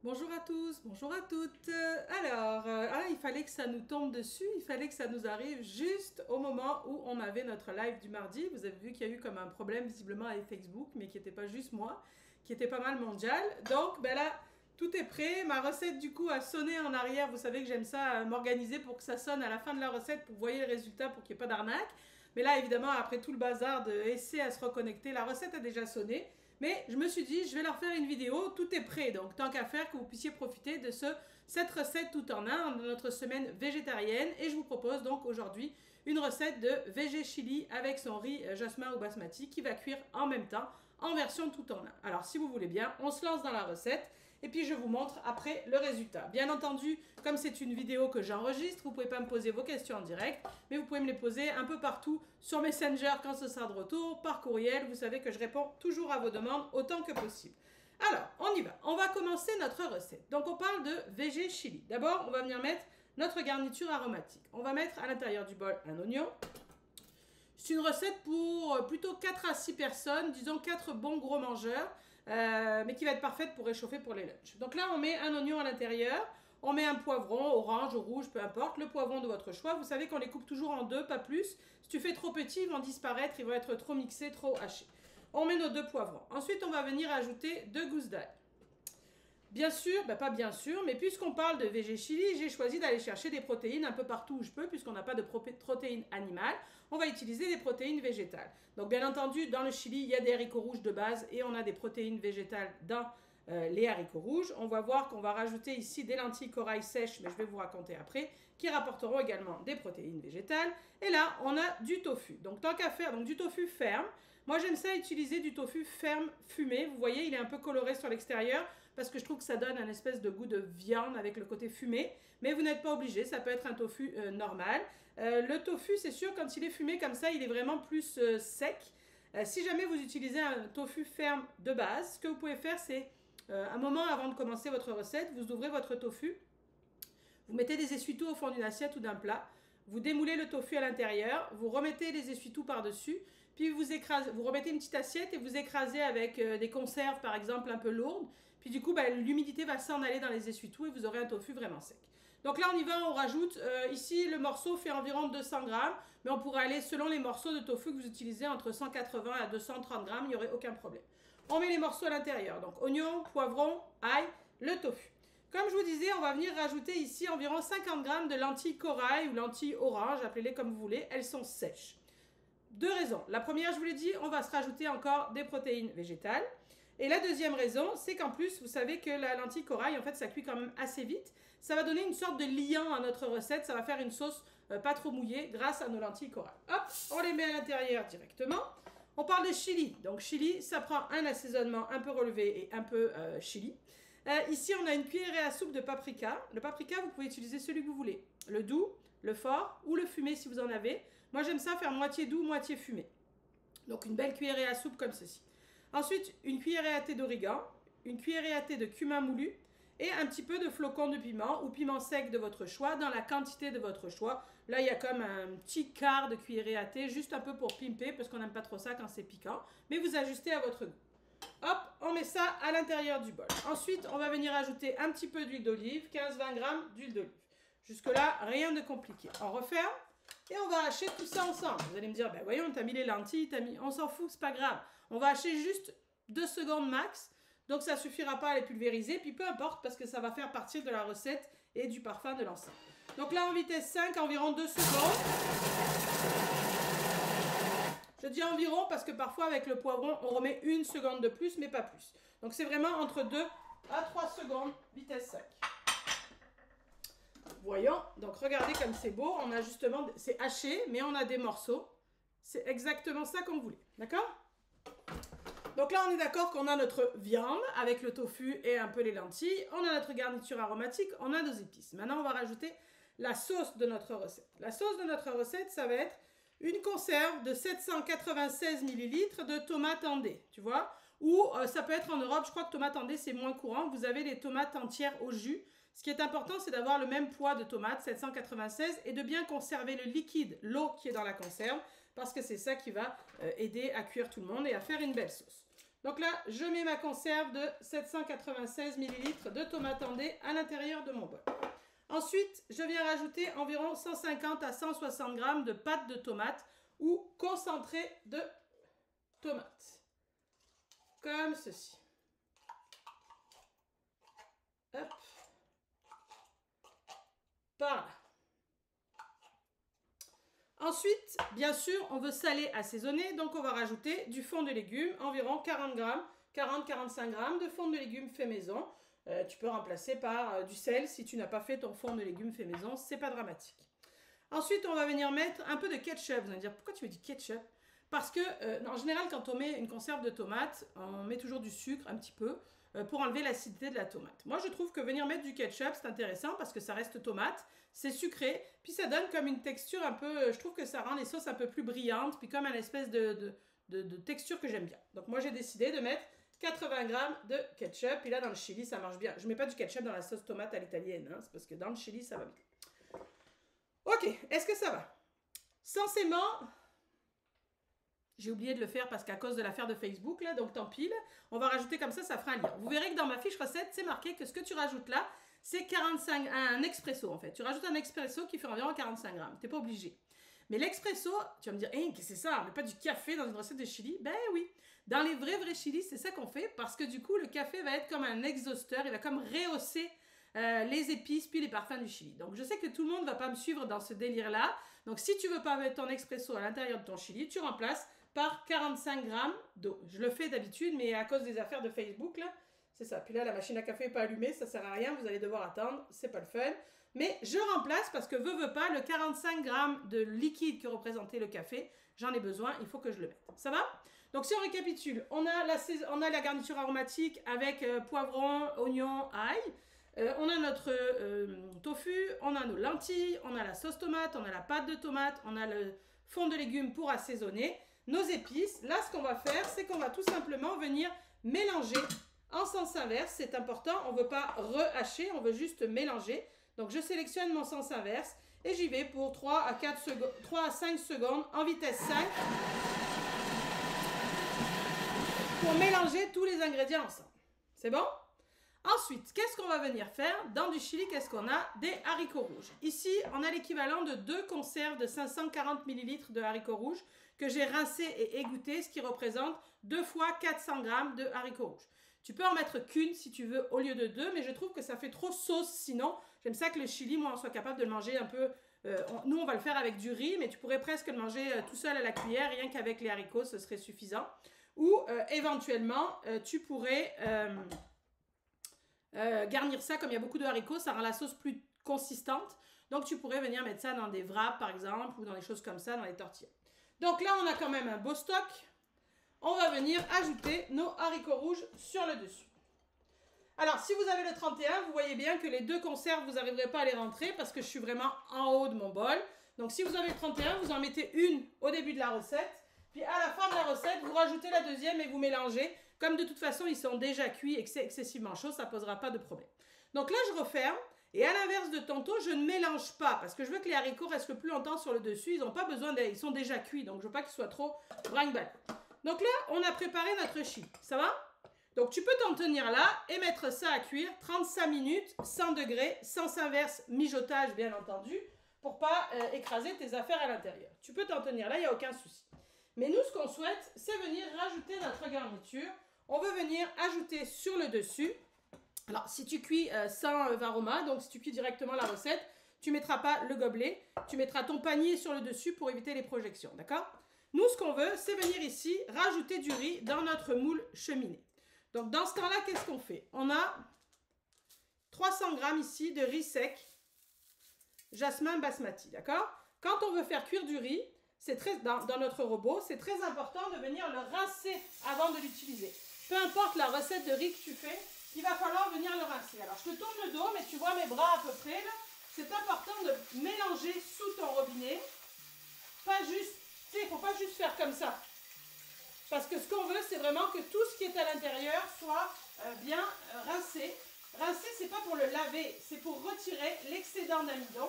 Bonjour à tous, bonjour à toutes. Il fallait que ça nous tombe dessus, il fallait que ça nous arrive juste au moment où on avait notre live du mardi. Vous avez vu qu'il y a eu comme un problème visiblement avec Facebook, mais qui n'était pas juste moi, qui était pas mal mondial. Donc ben là, tout est prêt. Ma recette du coup a sonné en arrière. Vous savez que j'aime ça m'organiser pour que ça sonne à la fin de la recette pour que vous voyez le résultat, pour qu'il n'y ait pas d'arnaque. Mais là, évidemment, après tout le bazar de essayer à se reconnecter, la recette a déjà sonné. Mais je me suis dit, je vais leur faire une vidéo, tout est prêt. Donc, tant qu'à faire, que vous puissiez profiter de cette recette tout en un, de notre semaine végétarienne. Et je vous propose donc aujourd'hui une recette de végé chili avec son riz jasmin ou basmati qui va cuire en même temps, en version tout en un. Alors, si vous voulez bien, on se lance dans la recette. Et puis je vous montre après le résultat. Bien entendu, comme c'est une vidéo que j'enregistre, vous ne pouvez pas me poser vos questions en direct, mais vous pouvez me les poser un peu partout sur Messenger quand ce sera de retour, par courriel. Vous savez que je réponds toujours à vos demandes autant que possible. Alors, on y va. On va commencer notre recette. Donc on parle de végé chili. D'abord, on va venir mettre notre garniture aromatique. On va mettre à l'intérieur du bol un oignon. C'est une recette pour plutôt 4 à 6 personnes, disons 4 bons gros mangeurs. Mais qui va être parfaite pour réchauffer pour les lunchs. Donc là, on met un oignon à l'intérieur, on met un poivron, orange ou rouge, peu importe, le poivron de votre choix. Vous savez qu'on les coupe toujours en deux, pas plus. Si tu fais trop petit, ils vont disparaître, ils vont être trop mixés, trop hachés. On met nos deux poivrons. Ensuite, on va venir ajouter 2 gousses d'ail. Bien sûr, pas bien sûr, mais puisqu'on parle de végé chili, j'ai choisi d'aller chercher des protéines un peu partout où je peux, puisqu'on n'a pas de protéines animales. On va utiliser des protéines végétales. Donc bien entendu, dans le chili, il y a des haricots rouges de base et on a des protéines végétales dans les haricots rouges. On va voir qu'on va rajouter ici des lentilles corail sèches, mais je vais vous raconter après, qui rapporteront également des protéines végétales. Et là, on a du tofu. Donc tant qu'à faire, donc du tofu ferme. Moi, j'aime ça utiliser du tofu ferme fumé. Vous voyez, il est un peu coloré sur l'extérieur parce que je trouve que ça donne un espèce de goût de viande avec le côté fumé. Mais vous n'êtes pas obligé, ça peut être un tofu normal. Le tofu, c'est sûr, quand il est fumé comme ça, il est vraiment plus sec. Si jamais vous utilisez un tofu ferme de base, ce que vous pouvez faire, c'est un moment avant de commencer votre recette, vous ouvrez votre tofu, vous mettez des essuie-tout au fond d'une assiette ou d'un plat, vous démoulez le tofu à l'intérieur, vous remettez les essuie-tout par-dessus, puis vous remettez une petite assiette et vous écrasez avec des conserves par exemple un peu lourdes. Puis du coup, l'humidité va s'en aller dans les essuie-tout et vous aurez un tofu vraiment sec. Donc là, on y va, on rajoute. Ici, le morceau fait environ 200 grammes, mais on pourrait aller selon les morceaux de tofu que vous utilisez entre 180 à 230 grammes, il n'y aurait aucun problème. On met les morceaux à l'intérieur, donc oignon, poivron, ail, le tofu. Comme je vous disais, on va venir rajouter ici environ 50 grammes de lentilles corail ou lentilles orange, appelez-les comme vous voulez, elles sont sèches. Deux raisons. La première, je vous l'ai dit, on va se rajouter encore des protéines végétales. Et la deuxième raison, c'est qu'en plus, vous savez que la lentille corail, en fait, ça cuit quand même assez vite. Ça va donner une sorte de liant à notre recette. Ça va faire une sauce pas trop mouillée grâce à nos lentilles corail. Hop, on les met à l'intérieur directement. On parle de chili. Donc chili, ça prend un assaisonnement un peu relevé et un peu chili. Ici, on a une cuillerée à soupe de paprika. Le paprika, vous pouvez utiliser celui que vous voulez. Le doux, le fort ou le fumé si vous en avez. Moi, j'aime ça faire moitié doux, moitié fumé. Donc, une belle cuillerée à soupe comme ceci. Ensuite, une cuillerée à thé d'origan, une cuillerée à thé de cumin moulu et un petit peu de flocons de piment ou piment sec de votre choix dans la quantité de votre choix. Là, il y a comme un petit quart de cuillerée à thé, juste un peu pour pimper parce qu'on n'aime pas trop ça quand c'est piquant. Mais vous ajustez à votre goût. Hop, on met ça à l'intérieur du bol. Ensuite, on va venir ajouter un petit peu d'huile d'olive, 15-20 grammes d'huile d'olive. Jusque-là, rien de compliqué. On referme et on va hacher tout ça ensemble. Vous allez me dire, voyons, t'as mis les lentilles, on s'en fout, c'est pas grave. On va hacher juste 2 secondes max. Donc ça suffira pas à les pulvériser, puis peu importe parce que ça va faire partie de la recette et du parfum de l'ensemble. Donc là, en vitesse 5, environ 2 secondes. Je dis environ parce que parfois avec le poivron, on remet 1 seconde de plus, mais pas plus. Donc c'est vraiment entre 2 à 3 secondes, vitesse 5. Voyons, donc regardez comme c'est beau, on a justement, c'est haché, mais on a des morceaux. C'est exactement ça qu'on voulait, d'accord? Donc là, on est d'accord qu'on a notre viande avec le tofu et un peu les lentilles. On a notre garniture aromatique, on a nos épices. Maintenant, on va rajouter la sauce de notre recette. La sauce de notre recette, ça va être une conserve de 796 ml de tomates andées, tu vois. Ou ça peut être en Europe, je crois que tomate andée, c'est moins courant. Vous avez les tomates entières au jus. Ce qui est important, c'est d'avoir le même poids de tomates, 796, et de bien conserver le liquide, l'eau qui est dans la conserve, parce que c'est ça qui va aider à cuire tout le monde et à faire une belle sauce. Donc là, je mets ma conserve de 796 ml de tomates andées à l'intérieur de mon bol. Ensuite, je viens rajouter environ 150 à 160 g de pâte de tomate ou concentré de tomate. Comme ceci. Hop. Par là. Ensuite, bien sûr, on veut saler, assaisonner, donc on va rajouter du fond de légumes, environ 40 g, 40-45 g de fond de légumes fait maison. Tu peux remplacer par du sel si tu n'as pas fait ton fond de légumes fait maison, c'est pas dramatique. Ensuite, on va venir mettre un peu de ketchup. Vous allez me dire, pourquoi tu mets du ketchup? Parce que, en général, quand on met une conserve de tomates, on met toujours du sucre, un petit peu, pour enlever l'acidité de la tomate. Moi, je trouve que venir mettre du ketchup, c'est intéressant parce que ça reste tomate, c'est sucré, puis ça donne comme une texture un peu, je trouve que ça rend les sauces un peu plus brillantes, puis comme une espèce de texture que j'aime bien. Donc moi, j'ai décidé de mettre 80 g de ketchup, puis là, dans le chili, ça marche bien. Je ne mets pas du ketchup dans la sauce tomate à l'italienne, hein, c'est parce que dans le chili, ça va bien. Ok, est-ce que ça va? Censément, j'ai oublié de le faire parce qu'à cause de l'affaire de Facebook, là, donc tant pis, là, on va rajouter comme ça fera un lien. Vous verrez que dans ma fiche recette, c'est marqué que ce que tu rajoutes là, c'est 45, un expresso en fait. Tu rajoutes un expresso qui fait environ 45 grammes. Tu n'es pas obligé. Mais l'expresso, tu vas me dire, qu'est-ce que c'est ça? On met pas du café dans une recette de chili? Ben oui. Dans les vrais chilis, c'est ça qu'on fait parce que du coup, le café va être comme un exhausteur. Il va comme rehausser les épices puis les parfums du chili. Donc, je sais que tout le monde ne va pas me suivre dans ce délire-là. Donc, si tu veux pas mettre ton expresso à l'intérieur de ton chili, tu remplaces par 45 grammes d'eau. Je le fais d'habitude, mais à cause des affaires de Facebook, là, c'est ça. Puis là, la machine à café n'est pas allumée, ça sert à rien, vous allez devoir attendre, c'est pas le fun. Mais je remplace parce que veux pas, le 45 grammes de liquide que représentait le café, j'en ai besoin, il faut que je le mette. Ça va? Donc si on récapitule, on a la garniture aromatique avec poivron, oignon, ail. On a notre tofu, on a nos lentilles, on a la sauce tomate, on a la pâte de tomate, on a le fond de légumes pour assaisonner, nos épices. Là, ce qu'on va faire, c'est qu'on va tout simplement venir mélanger en sens inverse. C'est important, on ne veut pas rehacher, on veut juste mélanger. Donc, je sélectionne mon sens inverse et j'y vais pour 3 à 5 secondes en vitesse 5 pour mélanger tous les ingrédients ensemble. C'est bon? Ensuite, qu'est-ce qu'on va venir faire? Dans du chili, qu'est-ce qu'on a? Des haricots rouges. Ici, on a l'équivalent de 2 conserves de 540 ml de haricots rouges que j'ai rincés et égouttés, ce qui représente 2 fois 400 g de haricots rouges. Tu peux en mettre qu'une si tu veux au lieu de 2, mais je trouve que ça fait trop sauce sinon. J'aime ça que le chili, moi, on soit capable de le manger un peu... nous, on va le faire avec du riz, mais tu pourrais presque le manger tout seul à la cuillère, rien qu'avec les haricots, ce serait suffisant. Ou éventuellement, tu pourrais... garnir ça, comme il y a beaucoup de haricots, ça rend la sauce plus consistante. Donc, tu pourrais venir mettre ça dans des wraps, par exemple, ou dans des choses comme ça, dans les tortillas. Donc là, on a quand même un beau stock. On va venir ajouter nos haricots rouges sur le dessus. Alors, si vous avez le 31, vous voyez bien que les 2 conserves, vous n'arriverez pas à les rentrer parce que je suis vraiment en haut de mon bol. Donc, si vous avez le 31, vous en mettez une au début de la recette. Puis, à la fin de la recette, vous rajoutez la deuxième et vous mélangez. Comme de toute façon, ils sont déjà cuits et que c'est excessivement chaud, ça ne posera pas de problème. Donc là, je referme. Et à l'inverse de tantôt, je ne mélange pas parce que je veux que les haricots restent le plus longtemps sur le dessus. Ils n'ont pas besoin ils sont déjà cuits, donc je ne veux pas qu'ils soient trop brinque-balle. Donc là, on a préparé notre chili. Ça va? Donc tu peux t'en tenir là et mettre ça à cuire 35 minutes, 100 degrés, sens inverse, mijotage bien entendu, pour pas écraser tes affaires à l'intérieur. Tu peux t'en tenir là, il n'y a aucun souci. Mais nous, ce qu'on souhaite, c'est venir rajouter notre garniture. On veut venir ajouter sur le dessus. Alors, si tu cuis sans varoma, donc si tu cuis directement la recette, tu ne mettras pas le gobelet, tu mettras ton panier sur le dessus pour éviter les projections, d'accord? Nous, ce qu'on veut, c'est venir ici rajouter du riz dans notre moule cheminée. Donc, dans ce temps-là, qu'est-ce qu'on fait? On a 300 g ici de riz sec, jasmin basmati, d'accord? Quand on veut faire cuire du riz, dans notre robot, c'est très important de venir le rincer avant de l'utiliser. Peu importe la recette de riz que tu fais, il va falloir venir le rincer. Alors, je te tourne le dos, mais tu vois mes bras à peu près, là. C'est important de mélanger sous ton robinet. Pas juste, tu sais, il ne faut pas juste faire comme ça. Parce que ce qu'on veut, c'est vraiment que tout ce qui est à l'intérieur soit bien rincé. Rincer, c'est pas pour le laver, c'est pour retirer l'excédent d'amidon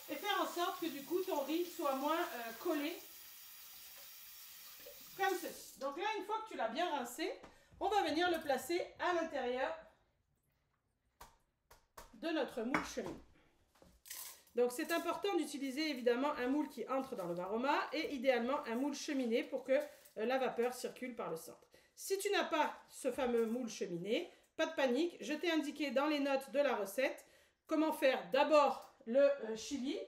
et faire en sorte que du coup, ton riz soit moins collé. Comme ceci. Donc là, une fois que tu l'as bien rincé, on va venir le placer à l'intérieur de notre moule cheminée. Donc c'est important d'utiliser évidemment un moule qui entre dans le varoma et idéalement un moule cheminé pour que la vapeur circule par le centre. Si tu n'as pas ce fameux moule cheminé, pas de panique, je t'ai indiqué dans les notes de la recette comment faire d'abord le chili,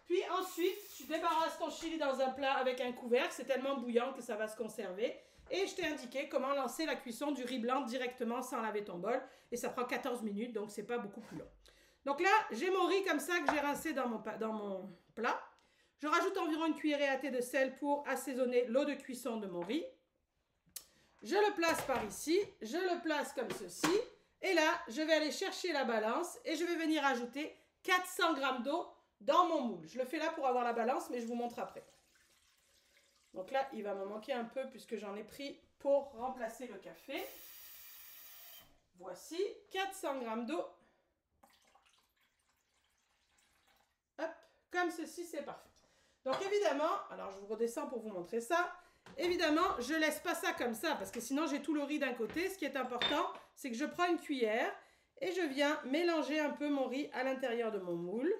puis ensuite tu débarrasses ton chili dans un plat avec un couvercle, c'est tellement bouillant que ça va se conserver. Et je t'ai indiqué comment lancer la cuisson du riz blanc directement sans laver ton bol. Et ça prend 14 minutes, donc c'est pas beaucoup plus long. Donc là, j'ai mon riz comme ça que j'ai rincé dans mon plat. Je rajoute environ une cuillerée à thé de sel pour assaisonner l'eau de cuisson de mon riz. Je le place par ici, je le place comme ceci. Et là, je vais aller chercher la balance et je vais venir ajouter 400 g d'eau dans mon moule. Je le fais là pour avoir la balance, mais je vous montre après. Donc là, il va me manquer un peu puisque j'en ai pris pour remplacer le café. Voici 400 g d'eau. Hop, comme ceci, c'est parfait. Donc évidemment, alors je vous redescends pour vous montrer ça. Évidemment, je ne laisse pas ça comme ça parce que sinon j'ai tout le riz d'un côté. Ce qui est important, c'est que je prends une cuillère et je viens mélanger un peu mon riz à l'intérieur de mon moule.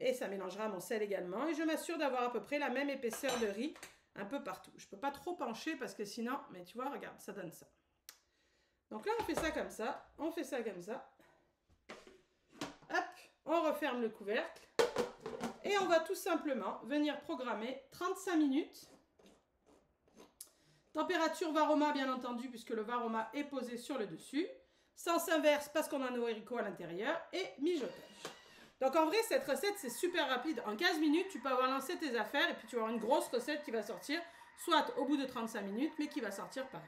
Et ça mélangera mon sel également. Et je m'assure d'avoir à peu près la même épaisseur de riz un peu partout. Je ne peux pas trop pencher parce que sinon, mais tu vois, regarde, ça donne ça. Donc là, on fait ça comme ça. On fait ça comme ça. Hop, on referme le couvercle. Et on va tout simplement venir programmer 35 minutes. Température varoma, bien entendu, puisque le varoma est posé sur le dessus. Sens inverse parce qu'on a nos haricots à l'intérieur. Et mijotage. Donc en vrai, cette recette, c'est super rapide. En 15 minutes, tu peux avoir lancé tes affaires et puis tu vas avoir une grosse recette qui va sortir, soit au bout de 35 minutes, mais qui va sortir pareil.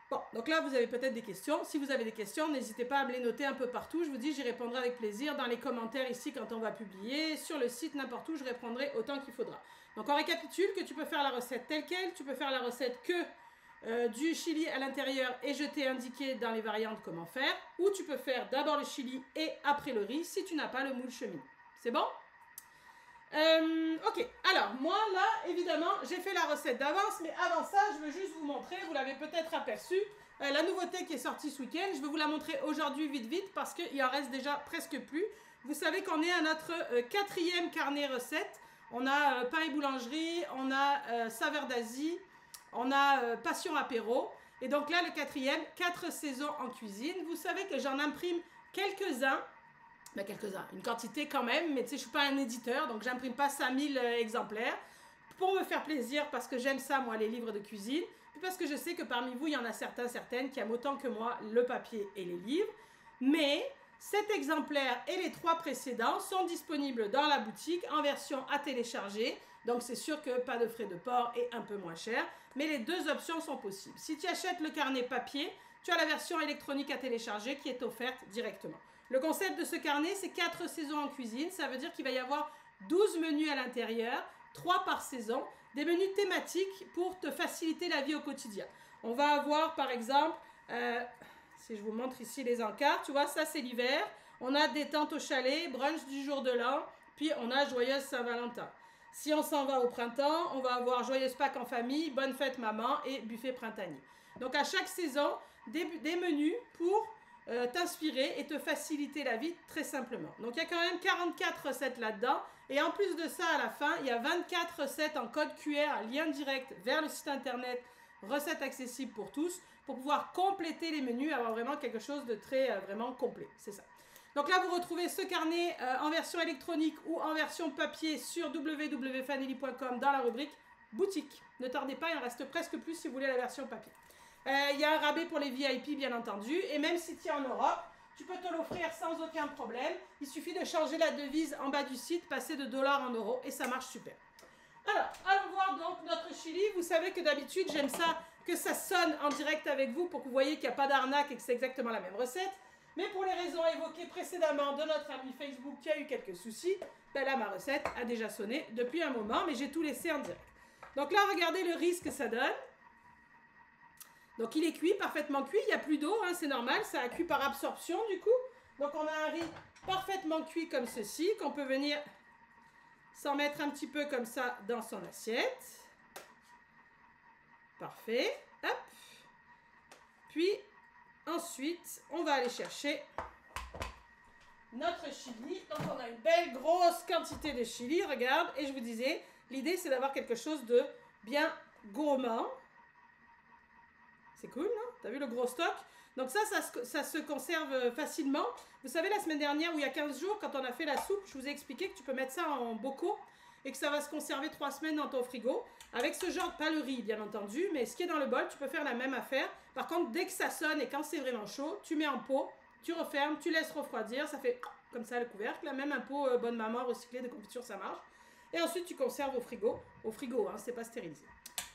Bon, donc là, vous avez peut-être des questions. Si vous avez des questions, n'hésitez pas à me les noter un peu partout. Je vous dis, j'y répondrai avec plaisir dans les commentaires ici quand on va publier. Sur le site, n'importe où, je répondrai autant qu'il faudra. Donc on récapitule que tu peux faire la recette telle quelle. Tu peux faire la recette que du chili à l'intérieur et je t'ai indiqué dans les variantes comment faire. Ou tu peux faire d'abord le chili et après le riz si tu n'as pas le moule cheminé. C'est bon? Ok, alors moi là évidemment j'ai fait la recette d'avance, mais avant ça je veux juste vous montrer, vous l'avez peut-être aperçu, la nouveauté qui est sortie ce week-end. Je vais vous la montrer aujourd'hui vite parce qu'il en reste déjà presque plus. Vous savez qu'on est à notre 4e carnet recette. On a pain et boulangerie, on a saveur d'Asie, on a passion apéro, et donc là le 4e, 4 saisons en cuisine. Vous savez que j'en imprime quelques-uns. Ben quelques-uns, une quantité quand même, mais tu sais, je ne suis pas un éditeur, donc j'imprime pas 5000 exemplaires pour me faire plaisir, parce que j'aime ça, moi, les livres de cuisine, puis parce que je sais que parmi vous, il y en a certaines qui aiment autant que moi le papier et les livres, mais cet exemplaire et les 3 précédents sont disponibles dans la boutique en version à télécharger, donc c'est sûr que pas de frais de port et un peu moins cher, mais les 2 options sont possibles. Si tu achètes le carnet papier, tu as la version électronique à télécharger qui est offerte directement. Le concept de ce carnet, c'est 4 saisons en cuisine. Ça veut dire qu'il va y avoir 12 menus à l'intérieur, 3 par saison, des menus thématiques pour te faciliter la vie au quotidien. On va avoir par exemple, si je vous montre ici les encarts, tu vois, ça c'est l'hiver. On a détente au chalet, brunch du jour de l'an, puis on a joyeuse Saint-Valentin. Si on s'en va au printemps, on va avoir joyeuse Pâques en famille, bonne fête maman et buffet printanier. Donc à chaque saison, des menus pour t'inspirer et te faciliter la vie très simplement. Donc il y a quand même 44 recettes là-dedans, et en plus de ça, à la fin, il y a 24 recettes en code QR, lien direct vers le site internet, recettes accessibles pour tous, pour pouvoir compléter les menus, avoir vraiment quelque chose de très vraiment complet, c'est ça. Donc là, vous retrouvez ce carnet en version électronique ou en version papier sur www.fanelly.com dans la rubrique boutique. Ne tardez pas, il en reste presque plus si vous voulez la version papier. Il y a un rabais pour les VIP, bien entendu. Et même si tu es en Europe, tu peux te l'offrir sans aucun problème. Il suffit de changer la devise en bas du site, passer de dollars en euros, et ça marche super. Alors, allons voir donc notre chili. Vous savez que d'habitude, j'aime ça, que ça sonne en direct avec vous pour que vous voyez qu'il n'y a pas d'arnaque et que c'est exactement la même recette. Mais pour les raisons évoquées précédemment de notre ami Facebook qui a eu quelques soucis, ben là, ma recette a déjà sonné depuis un moment, mais j'ai tout laissé en direct. Donc là, regardez le riz que ça donne. Donc il est cuit, parfaitement cuit, il n'y a plus d'eau, hein, c'est normal, ça a cuit par absorption du coup. Donc on a un riz parfaitement cuit comme ceci, qu'on peut venir s'en mettre un petit peu comme ça dans son assiette. Parfait, hop. Puis, ensuite, on va aller chercher notre chili. Donc, on a une belle grosse quantité de chili, regarde. Et je vous disais, l'idée, c'est d'avoir quelque chose de bien gourmand. C'est cool, non? T'as vu le gros stock? Donc ça se conserve facilement. Vous savez, la semaine dernière, ou il y a 15 jours, quand on a fait la soupe, je vous ai expliqué que tu peux mettre ça en bocaux et que ça va se conserver 3 semaines dans ton frigo. Avec ce genre, pas le riz, bien entendu, mais ce qui est dans le bol, tu peux faire la même affaire. Par contre, dès que ça sonne et quand c'est vraiment chaud, tu mets en pot, tu refermes, tu laisses refroidir, ça fait comme ça le couvercle. Là, même un pot bonne maman recyclé de confiture, ça marche. Et ensuite, tu conserves au frigo. Au frigo, hein, c'est pas stérilisé.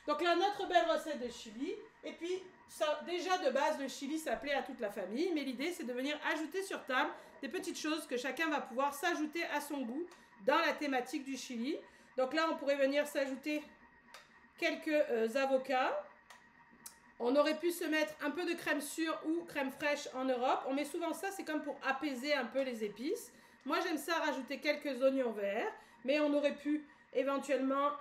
Donc là, notre belle recette de chili. Et puis, ça, déjà de base, le chili, ça plaît à toute la famille. Mais l'idée, c'est de venir ajouter sur table des petites choses que chacun va pouvoir s'ajouter à son goût dans la thématique du chili. Donc là, on pourrait venir s'ajouter quelques avocats. On aurait pu se mettre un peu de crème sûre ou crème fraîche en Europe. On met souvent ça, c'est comme pour apaiser un peu les épices. Moi, j'aime ça rajouter quelques oignons verts. Mais on aurait pu éventuellement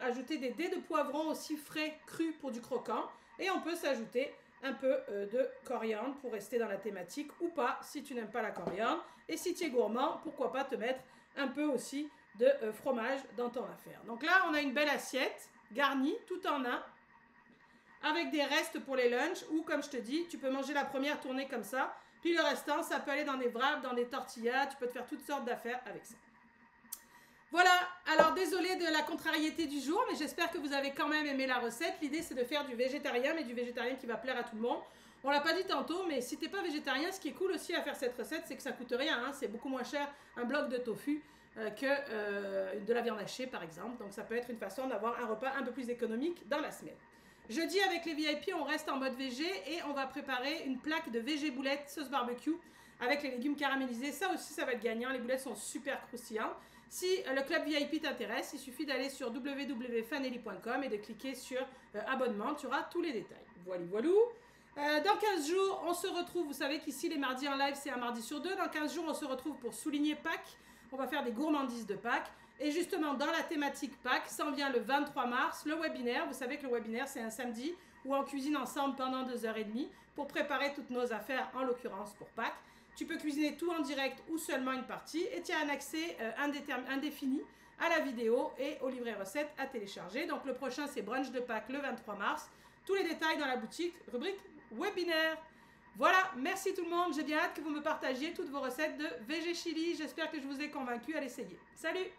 ajouter des dés de poivron aussi frais, crus pour du croquant. Et on peut s'ajouter un peu de coriandre pour rester dans la thématique ou pas si tu n'aimes pas la coriandre. Et si tu es gourmand, pourquoi pas te mettre un peu aussi de fromage dans ton affaire. Donc là, on a une belle assiette garnie tout en un avec des restes pour les lunchs ou comme je te dis, tu peux manger la première tournée comme ça. Puis le restant, ça peut aller dans des wraps, dans des tortillas. Tu peux te faire toutes sortes d'affaires avec ça. Voilà, alors désolé de la contrariété du jour, mais j'espère que vous avez quand même aimé la recette. L'idée, c'est de faire du végétarien, mais du végétarien qui va plaire à tout le monde. On l'a pas dit tantôt, mais si t'es pas végétarien, ce qui est cool aussi à faire cette recette, c'est que ça coûte rien. Hein, c'est beaucoup moins cher un bloc de tofu que de la viande hachée, par exemple. Donc ça peut être une façon d'avoir un repas un peu plus économique dans la semaine. Jeudi, avec les VIP, on reste en mode végé et on va préparer une plaque de végé boulettes sauce barbecue avec les légumes caramélisés. Ça aussi, ça va être gagnant. Les boulettes sont super croustillantes. Si le club VIP t'intéresse, il suffit d'aller sur www.fanelli.com et de cliquer sur abonnement. Tu auras tous les détails. Voilà, voilou. Dans 15 jours, on se retrouve. Vous savez qu'ici, les mardis en live, c'est un mardi sur deux. Dans 15 jours, on se retrouve pour souligner Pâques. On va faire des gourmandises de Pâques. Et justement, dans la thématique Pâques, s'en vient le 23 mars, le webinaire. Vous savez que le webinaire, c'est un samedi où on cuisine ensemble pendant 2h30 pour préparer toutes nos affaires, en l'occurrence pour Pâques. Tu peux cuisiner tout en direct ou seulement une partie et tu as un accès indéfini à la vidéo et au livret recettes à télécharger. Donc le prochain, c'est brunch de Pâques le 23 mars. Tous les détails dans la boutique, rubrique webinaire. Voilà, merci tout le monde. J'ai bien hâte que vous me partagiez toutes vos recettes de VG Chili. J'espère que je vous ai convaincu à l'essayer. Salut!